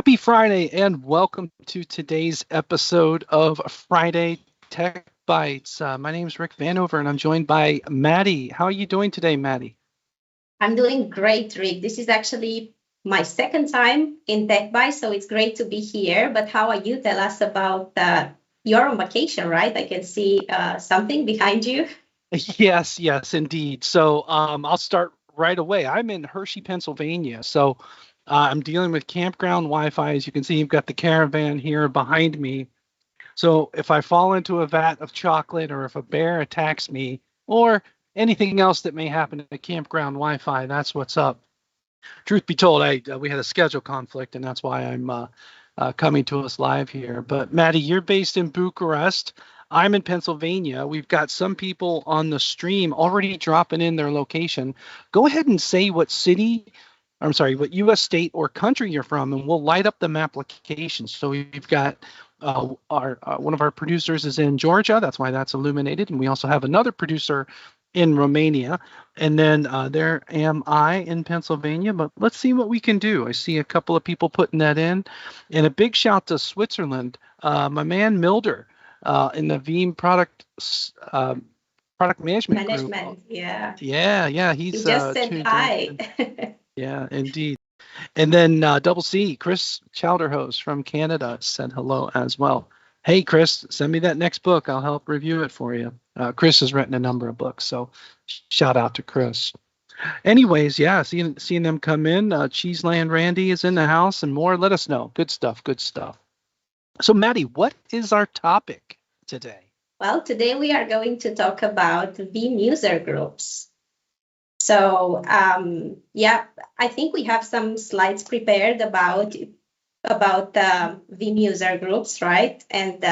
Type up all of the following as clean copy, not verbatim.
Happy Friday and welcome to today's episode of Friday Tech Bites. My name is Rick Vanover and I'm joined by Maddie. How are you doing today, Maddie? I'm doing great, Rick. This is actually my second time in Tech Bites, so it's great to be here. But how are you? Tell us about you're on vacation, right? I can see something behind you. Yes, indeed. So I'll start right away. I'm in Hershey, Pennsylvania. So I'm dealing with campground Wi-Fi. As you can see, you've got the caravan here behind me. So if I fall into a vat of chocolate or if a bear attacks me or anything else that may happen at campground Wi-Fi, that's what's up. Truth be told, we had a schedule conflict, and that's why I'm coming to us live here. But Maddie, you're based in Bucharest. I'm in Pennsylvania. We've got some people on the stream already dropping in their location. Go ahead and say what what U.S. state or country you're from, and we'll light up the application. So we've got our one of our producers is in Georgia. That's why that's illuminated. And we also have another producer in Romania. And then there am I in Pennsylvania. But let's see what we can do. I see a couple of people putting that in. And a big shout to Switzerland. My man Milder in the Veeam product management group. Yeah. He just said hi. Yeah, indeed. And then Double C, Chris Chowderhose from Canada said hello as well. Hey, Chris, send me that next book. I'll help review it for you. Chris has written a number of books, so shout out to Chris. Anyways, yeah, seeing them come in. Cheeseland Randy is in the house and more. Let us know. Good stuff. So, Maddie, what is our topic today? Well, today we are going to talk about Veeam User Groups. So, I think we have some slides prepared about Veeam User Groups, right? And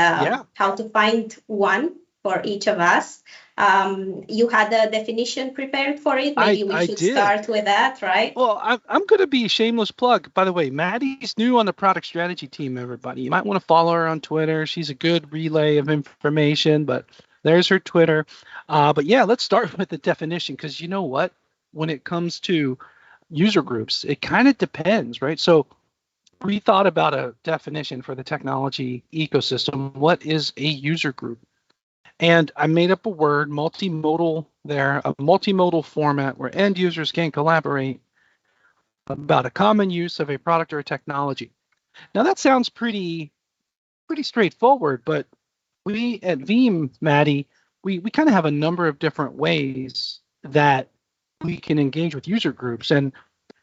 how to find one for each of us. You had a definition prepared for it. Maybe we should start with that, right? Well, I'm going to be a shameless plug. By the way, Maddie's new on the product strategy team, everybody. You might want to follow her on Twitter. She's a good relay of information, but there's her Twitter. But yeah, let's start with the definition because you know what? When it comes to user groups, it kind of depends, right? So we thought about a definition for the technology ecosystem. What is a user group? And I made up a word, multimodal there, a multimodal format where end users can collaborate about a common use of a product or a technology. Now that sounds pretty straightforward, but we at Veeam, Maddie, we kind of have a number of different ways that we can engage with user groups. And,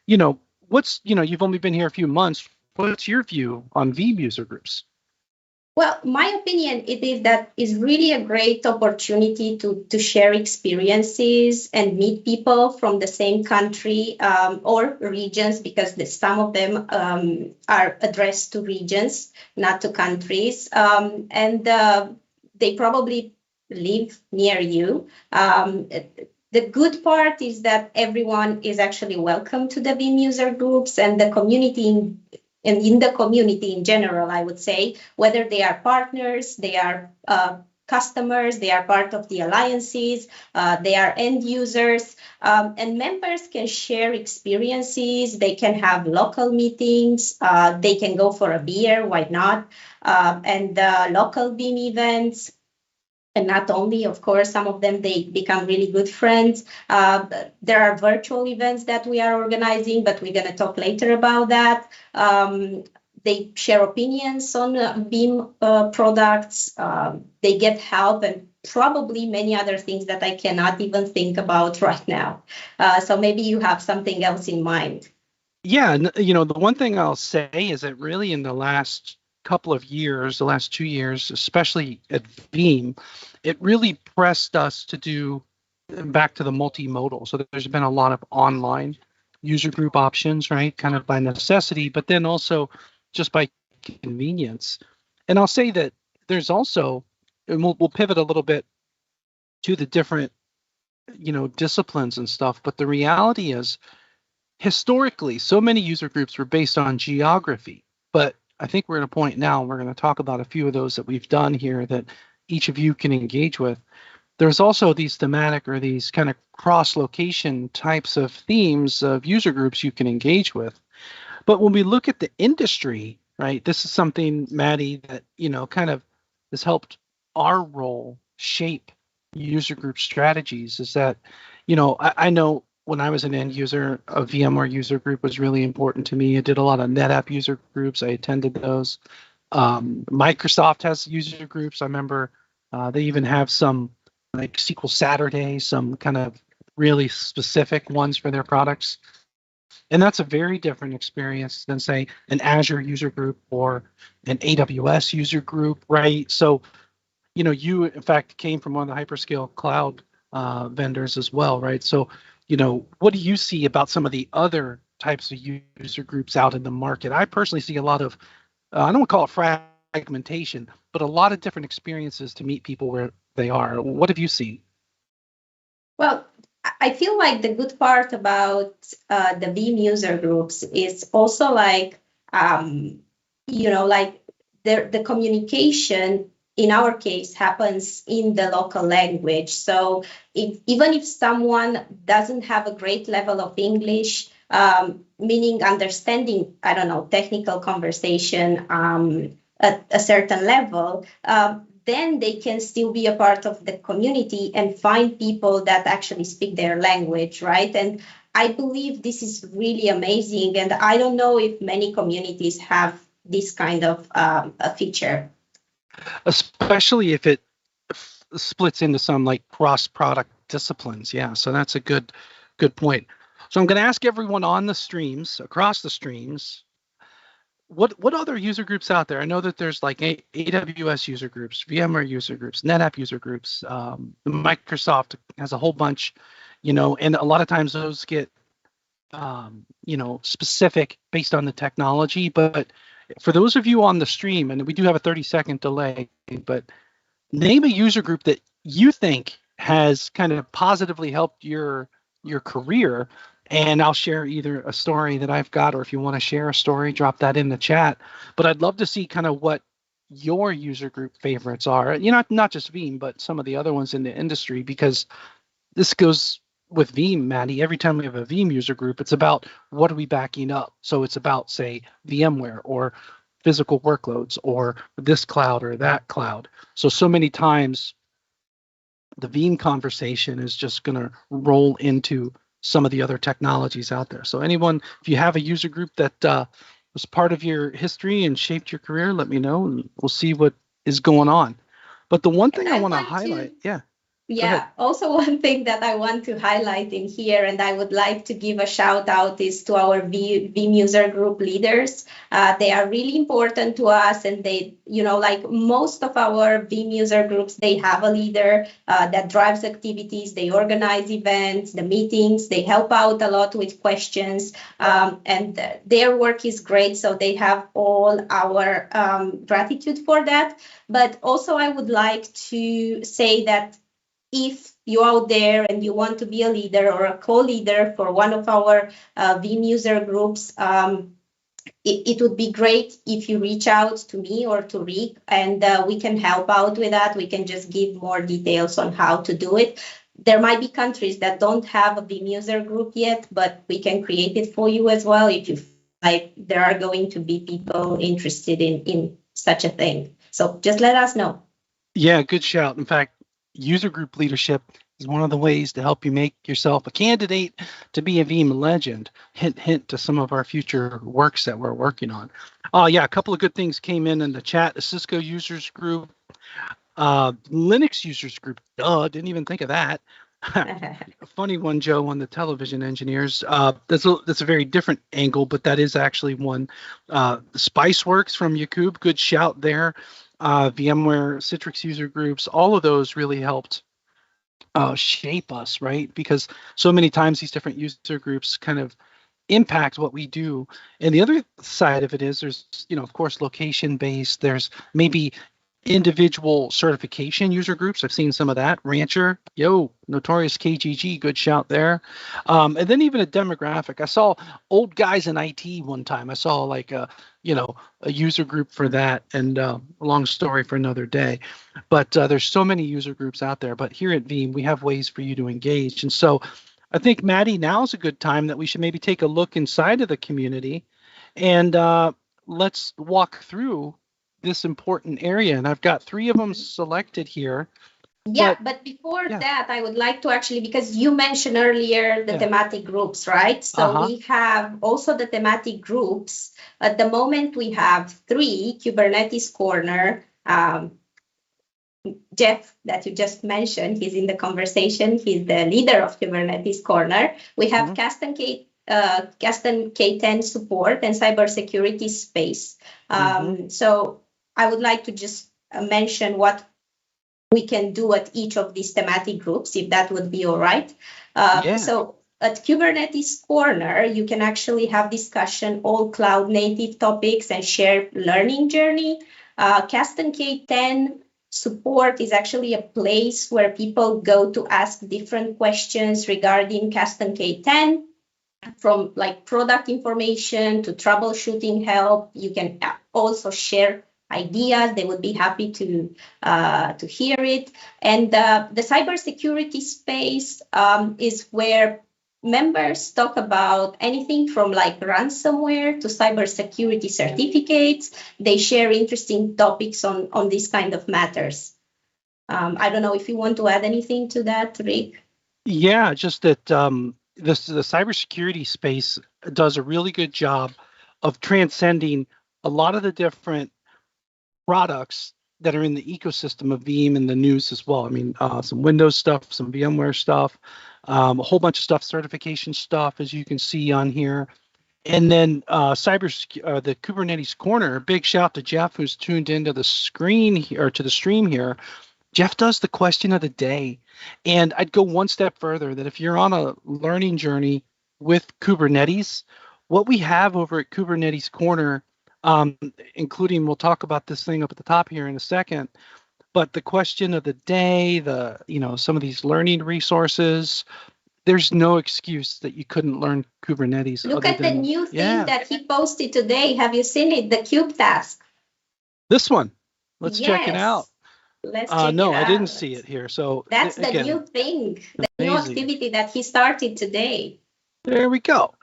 you've only been here a few months. What's your view on Veeam user groups? Well, my opinion is really a great opportunity to share experiences and meet people from the same country or regions, because some of them are addressed to regions, not to countries. And they probably live near you. The good part is that everyone is actually welcome to the Veeam user groups and the community in the community in general, I would say, whether they are partners, they are customers, they are part of the alliances, they are end users, and members can share experiences, they can have local meetings, they can go for a beer, why not, and local Veeam events. And not only, of course, some of them, they become really good friends. There are virtual events that we are organizing, but we're going to talk later about that. They share opinions on Veeam products. They get help and probably many other things that I cannot even think about right now. So maybe you have something else in mind. Yeah, the one thing I'll say is that really in the last couple of years, the last 2 years, especially at Veeam, it really pressed us to do back to the multimodal. So there's been a lot of online user group options, right? Kind of by necessity, but then also just by convenience. And I'll say that there's also, and we'll pivot a little bit to the different, disciplines and stuff. But the reality is, historically, so many user groups were based on geography, but I think we're at a point now, we're going to talk about a few of those that we've done here that each of you can engage with. There's also these thematic or these kind of cross-location types of themes of user groups you can engage with. But when we look at the industry, right, this is something, Maddie, that, kind of has helped our role shape user group strategies is that, I know when I was an end user, a VMware user group was really important to me. I did a lot of NetApp user groups. I attended those. Microsoft has user groups. I remember they even have some like SQL Saturday, some kind of really specific ones for their products. And that's a very different experience than, say, an Azure user group or an AWS user group, right? So, you in fact came from one of the hyperscale cloud vendors as well, right? So, what do you see about some of the other types of user groups out in the market? I personally see a lot of, I don't want to call it fragmentation, but a lot of different experiences to meet people where they are. What have you seen? Well, I feel like the good part about the Veeam user groups is also like, like the communication in our case happens in the local language. So even if someone doesn't have a great level of English, meaning understanding, I don't know, technical conversation at a certain level, then they can still be a part of the community and find people that actually speak their language, right? And I believe this is really amazing. And I don't know if many communities have this kind of a feature. Especially if it splits into some like cross product disciplines. Yeah, so that's a good point. So I'm going to ask everyone on the streams, across the streams, what other user groups out there? I know that there's like AWS user groups, VMware user groups, NetApp user groups. Microsoft has a whole bunch, and a lot of times those get specific based on the technology. But for those of you on the stream, and we do have a 30-second delay, but name a user group that you think has kind of positively helped your career, and I'll share either a story that I've got, or if you want to share a story, drop that in the chat. But I'd love to see kind of what your user group favorites are. Not just Veeam, but some of the other ones in the industry, because this goes with Veeam, Maddie. Every time we have a Veeam user group, it's about what are we backing up. So it's about, say, VMware or physical workloads or this cloud or that cloud. So many times the Veeam conversation is just going to roll into some of the other technologies out there. So anyone, if you have a user group that was part of your history and shaped your career, let me know and we'll see what is going on. But the one thing I want to highlight, yeah, also one thing that I want to highlight in here, and I would like to give a shout out, is to our Veeam user group leaders. They are really important to us, and they, like most of our Veeam user groups, they have a leader that drives activities, they organize events, the meetings, they help out a lot with questions, and their work is great. So they have all our gratitude for that. But also I would like to say that if you're out there and you want to be a leader or a co-leader for one of our Veeam user groups, it would be great if you reach out to me or to Rick, and we can help out with that. We can just give more details on how to do it. There might be countries that don't have a Veeam user group yet, but we can create it for you as well if you feel like there are going to be people interested in such a thing. So just let us know. Yeah, good shout. In fact, user group leadership is one of the ways to help you make yourself a candidate to be a Veeam legend. Hint, hint to some of our future works that we're working on. Yeah, a couple of good things came in the chat. A Cisco users group, Linux users group. Didn't even think of that. A funny one, Joe, on the television engineers. That's a very different angle, but that is actually one. Spiceworks from Yakub, good shout there. VMware, Citrix user groups, all of those really helped shape us, right? Because so many times these different user groups kind of impact what we do. And the other side of it is there's, of course, location based. There's maybe individual certification user groups. I've seen some of that. Rancher, Notorious KGG, good shout there. And then even a demographic. I saw old guys in IT one time. I saw like a user group for that, and a long story for another day. But there's so many user groups out there. But here at Veeam, we have ways for you to engage. And so I think, Maddie, now is a good time that we should maybe take a look inside of the community And let's walk through this important area. And I've got 3 of them selected here. Yeah, but before that, I would like to actually, because you mentioned earlier the thematic groups, right? So we have also the thematic groups. At the moment, we have 3: Kubernetes Corner, Jeff, that you just mentioned, he's in the conversation. He's the leader of Kubernetes Corner. We have Custom K10 support and cybersecurity space. So I would like to just mention what we can do at each of these thematic groups, if that would be all right. So at Kubernetes Corner, you can actually have discussion all cloud native topics and share learning journey. Custom K10 support is actually a place where people go to ask different questions regarding Custom K10, from like product information to troubleshooting help. You can also share ideas. They would be happy to hear it. And the cybersecurity space is where members talk about anything from like ransomware to cybersecurity certificates. They share interesting topics on these kind of matters. I don't know if you want to add anything to that, Rick. Yeah, just that the cybersecurity space does a really good job of transcending a lot of the different products that are in the ecosystem of Veeam and the news as well. I mean, some Windows stuff, some VMware stuff, a whole bunch of stuff, certification stuff, as you can see on here. And then the Kubernetes Corner. Big shout to Jeff, who's tuned into the screen here, or to the stream here. Jeff does the question of the day. And I'd go one step further, that if you're on a learning journey with Kubernetes, what we have over at Kubernetes Corner, including, we'll talk about this thing up at the top here in a second, but the question of the day, some of these learning resources, there's no excuse that you couldn't learn Kubernetes. Look at the new thing that he posted today. Have you seen it? The Cube task. This one. Let's check it out. Let's check no, it out. I didn't see it here. So that's the new thing, the new activity that he started today. There we go.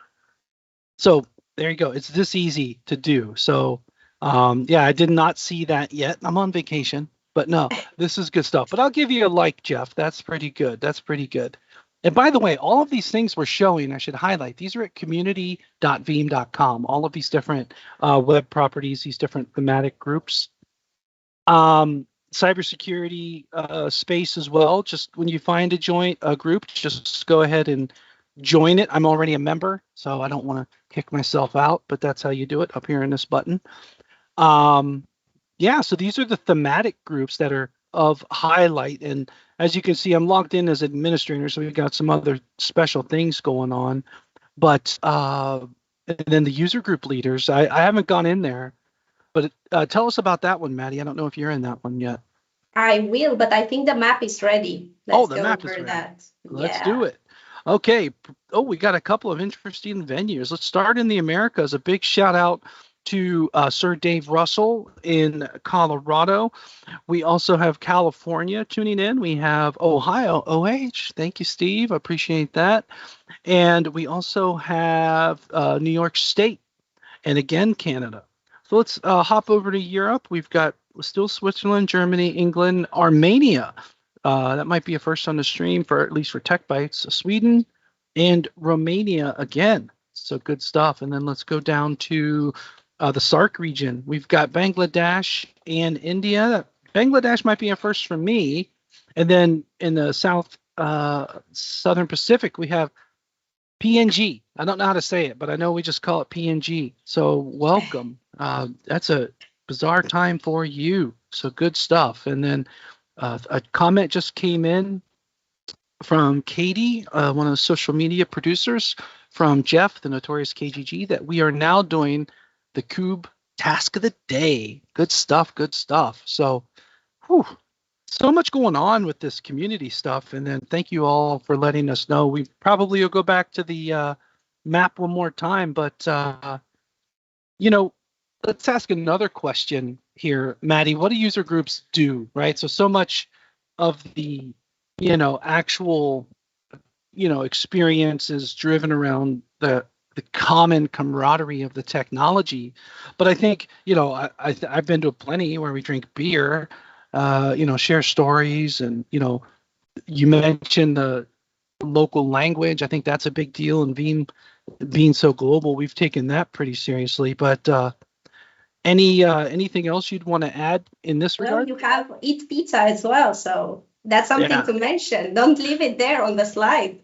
So there you go. It's this easy to do. So I did not see that yet. I'm on vacation, but no, this is good stuff. But I'll give you a like, Jeff. That's pretty good. That's pretty good. And by the way, all of these things we're showing, I should highlight, these are at community.veeam.com. All of these different web properties, these different thematic groups. Cybersecurity space as well. Just when you find a group, just go ahead and join it. I'm already a member, so I don't want to kick myself out, but that's how you do it up here in this button. So these are the thematic groups that are of highlight. And as you can see, I'm logged in as administrator, so we've got some other special things going on. But and then the user group leaders, I haven't gone in there. But tell us about that one, Maddie. I don't know if you're in that one yet. I will, but I think the map is ready. Let's the map is ready. Let's do it. Okay. We got a couple of interesting venues. Let's start in the Americas. A big shout out to Sir Dave Russell in Colorado. We also have California tuning in. We have Ohio, OH. Thank you, Steve. I appreciate that. And we also have New York State and again, Canada. So let's hop over to Europe. We've got still Switzerland, Germany, England, Armenia. That might be a first on the stream, for at least for Tech Bytes. Sweden and Romania again. So good stuff. And then let's go down to the SAARC region. We've got Bangladesh and India. Bangladesh might be a first for me. And then in the Southern Pacific, we have PNG. I don't know how to say it, but I know we just call it PNG. So welcome. That's a bizarre time for you. So good stuff. And then a comment just came in from Katie, one of the social media producers, from Jeff, the notorious KGG, that we are now doing the Kube task of the day. Good stuff. Good stuff. So, so much going on with this community stuff. And then thank you all for letting us know. We probably will go back to the map one more time, but let's ask another question here, Maddie. What do user groups do, right? So much of the, actual, experience is driven around the common camaraderie of the technology. But I think, I've been to plenty where we drink beer, share stories, and you mentioned the local language. I think that's a big deal, and Veeam being so global, we've taken that pretty seriously. But anything else you'd want to add in this Well, regard? you have eat pizza as well, so that's something Yeah. to mention. Don't leave it there on the slide.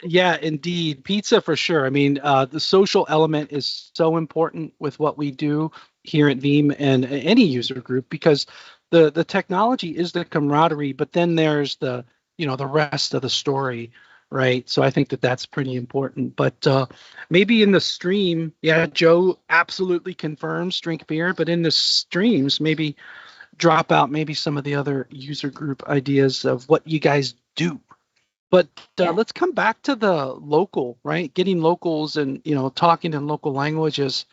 Yeah, indeed. Pizza for sure. I mean, the social element is so important with what we do here at Veeam and any user group, because the technology is the camaraderie, but then there's the rest of the story, right? So I think that that's pretty important. But maybe in the stream, yeah, Joe absolutely confirms drink beer, but in the streams, maybe drop out maybe some of the other user group ideas of what you guys do. But Yeah. let's come back to the local, right? Getting locals and talking in local languages.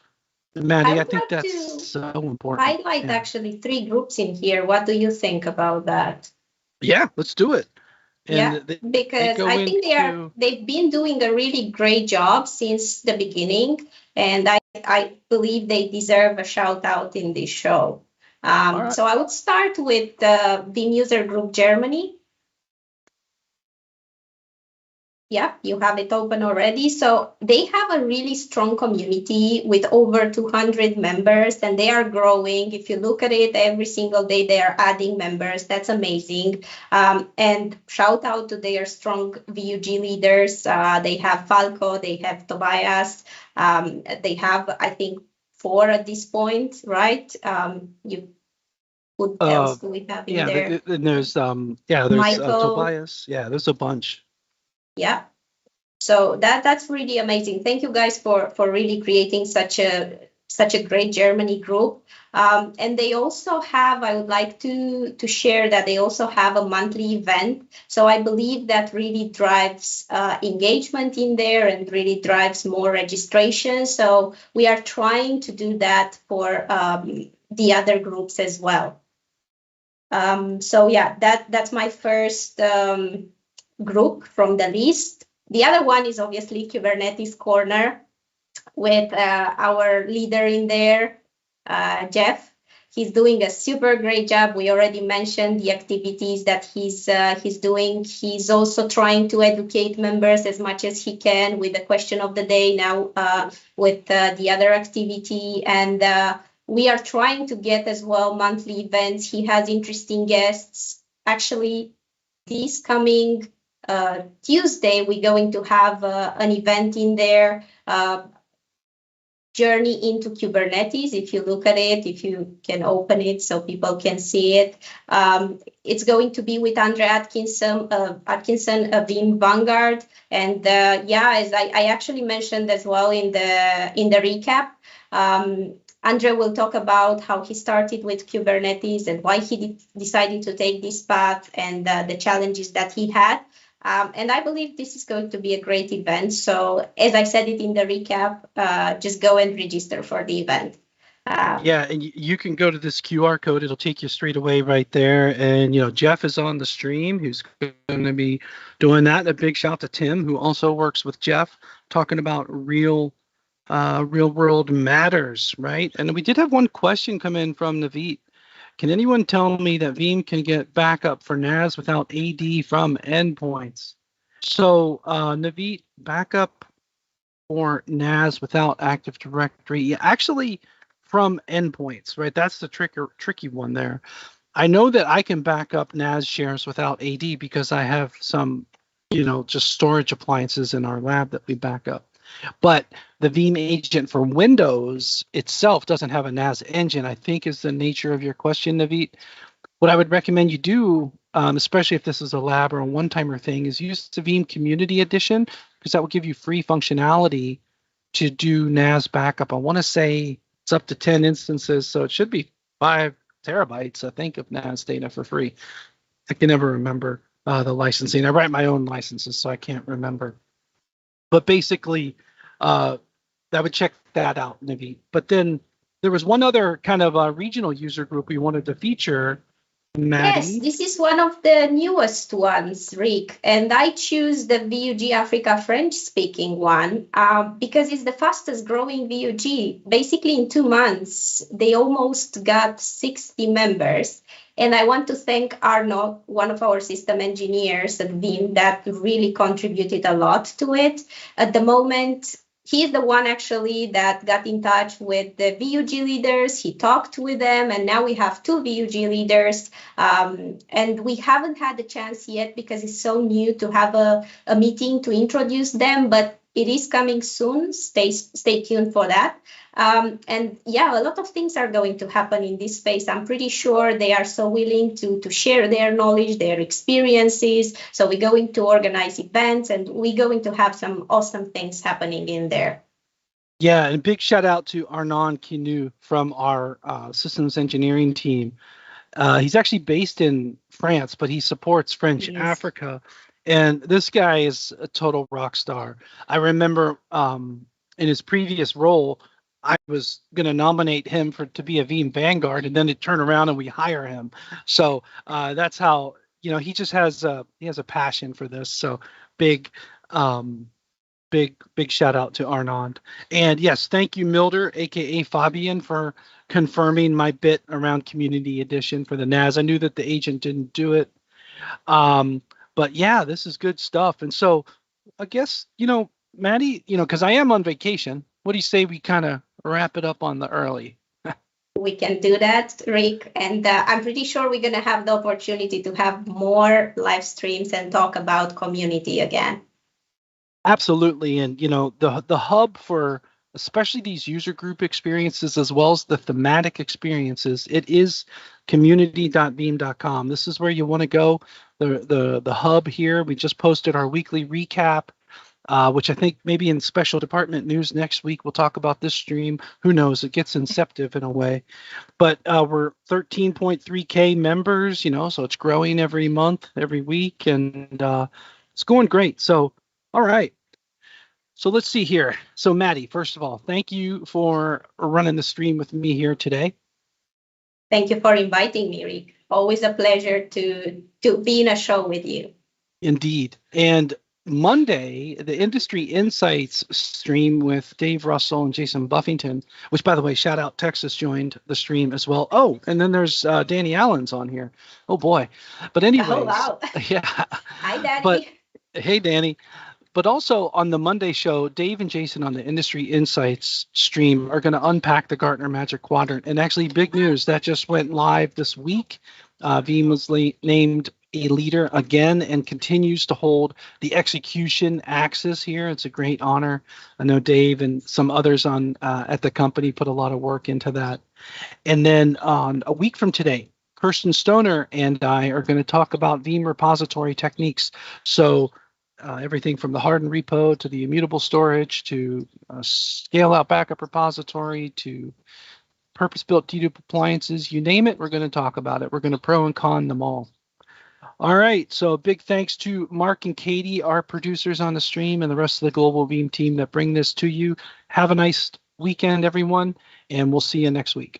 I Maddie, I would think like that's to so important. highlight Yeah, actually 3 groups in here. What do you think about that? yeah, let's do it. And Yeah, they because go I think into they've been doing a really great job since the beginning, and I believe they deserve a shout out in this show. all right. So I would start with Veeam User Group Germany. Yeah, you have it open already. So they have a really strong community with over 200 members, and they are growing. If you look at it, every single day they are adding members. That's amazing. And shout out to their strong VUG leaders. They have Falco, they have Tobias, they have, I think, 4 at this point, right? Who else do we have in Yeah, there? and there's Michael. Tobias. Yeah, there's a bunch. Yeah. So that's really amazing. Thank you guys for really creating such a great Germany group. And they also have, I would like to share that they also have a monthly event. So I believe that really drives engagement in there and really drives more registration. So we are trying to do that for the other groups as well. So yeah, that's my first group from the list. The other one is obviously Kubernetes Corner with our leader in there, Jeff. He's doing a super great job. We already mentioned the activities that he's doing. He's also trying to educate members as much as he can with the question of the day now with the other activity. And we are trying to get as well monthly events. He has interesting guests. Actually, this coming Tuesday, we're going to have an event in there, journey into Kubernetes. If you look at it, if you can open it so people can see it, it's going to be with Andre Atkinson of Veeam Vanguard. And as I actually mentioned as well in the recap, Andre will talk about how he started with Kubernetes and why he decided to take this path and the challenges that he had. And I believe this is going to be a great event. So as I said it in the recap, just go and register for the event. Yeah, and you can go to this QR code. It'll take you straight away right there. And, Jeff is on the stream, who's going to be doing that. A big shout to Tim, who also works with Jeff, talking about real world matters, right? And we did have one question come in from Naveet. Can anyone tell me that Veeam can get backup for NAS without AD from endpoints? So, Naveet, backup for NAS without Active Directory, yeah, actually from endpoints, right? That's the tricky one there. I know that I can back up NAS shares without AD because I have some, just storage appliances in our lab that we back up. But the Veeam agent for Windows itself doesn't have a NAS engine, I think is the nature of your question, Naveet. What I would recommend you do, especially if this is a lab or a one-timer thing, is use the Veeam Community Edition, because that will give you free functionality to do NAS backup. I want to say it's up to 10 instances, so it should be 5 terabytes, I think, of NAS data for free. I can never remember the licensing. I write my own licenses, so I can't remember. But basically, I would check that out, Naveet. But then there was one other kind of regional user group we wanted to feature, Yes, Maddie? this is one of the newest ones, Rick, and I choose the VUG Africa French-speaking one because it's the fastest growing VUG. Basically, in 2 months, they almost got 60 members. And I want to thank Arno, one of our system engineers at Veeam, that really contributed a lot to it. At the moment, he's the one actually that got in touch with the VUG leaders. He talked with them, and now we have two VUG leaders. And we haven't had the chance yet because it's so new to have a meeting to introduce them, but it is coming soon. Stay tuned for that. And yeah, a lot of things are going to happen in this space. I'm pretty sure they are so willing to share their knowledge, their experiences. So we're going to organize events and we're going to have some awesome things happening in there. Yeah, and big shout out to Arnon Kinu from our systems engineering team. He's actually based in France, but he supports French Africa. And this guy is a total rock star. I remember in his previous role, I was going to nominate him to be a Veeam Vanguard, and then to turn around and we hire him. So that's how, he just has a passion for this. So big um, big shout out to Arnond. And yes, thank you, Milder, aka Fabian, for confirming my bit around Community Edition for the NAS. I knew that the agent didn't do it. But yeah, this is good stuff. And so I guess, Maddie, because I am on vacation, what do you say we kind of wrap it up on the early? We can do that, Rick. And I'm pretty sure we're going to have the opportunity to have more live streams and talk about community again. Absolutely. And, the hub for especially these user group experiences as well as the thematic experiences, it is community.veeam.com. This is where you want to go. The hub here, we just posted our weekly recap, which I think maybe in special department news next week, we'll talk about this stream. Who knows? It gets inceptive in a way. But we're 13.3K members, so it's growing every month, every week, and it's going great. So, all right. So let's see here. So Maddie, first of all, thank you for running the stream with me here today. Thank you for inviting me, Rick. Always a pleasure to be in a show with you. Indeed. And Monday, the Industry Insights stream with Dave Russell and Jason Buffington, which, by the way, shout out, Texas joined the stream as well. Oh, and then there's Danny Allen's on here. Oh, boy. But anyways. Oh, wow. Yeah. Hi, Danny. But, hey, Danny. But also on the Monday show, Dave and Jason on the Industry Insights stream are going to unpack the Gartner Magic Quadrant. And actually, big news, that just went live this week. Veeam was named a leader again and continues to hold the execution axis here. It's a great honor. I know Dave and some others on at the company put a lot of work into that. And then on a week from today, Kirsten Stoner and I are going to talk about Veeam repository techniques. So everything from the hardened repo to the immutable storage to scale out backup repository to purpose-built dedupe appliances, you name it, we're going to talk about it. We're going to pro and con them all. All right, so big thanks to Mark and Katie, our producers on the stream, and the rest of the Global Veeam team that bring this to you. Have a nice weekend, everyone, and we'll see you next week.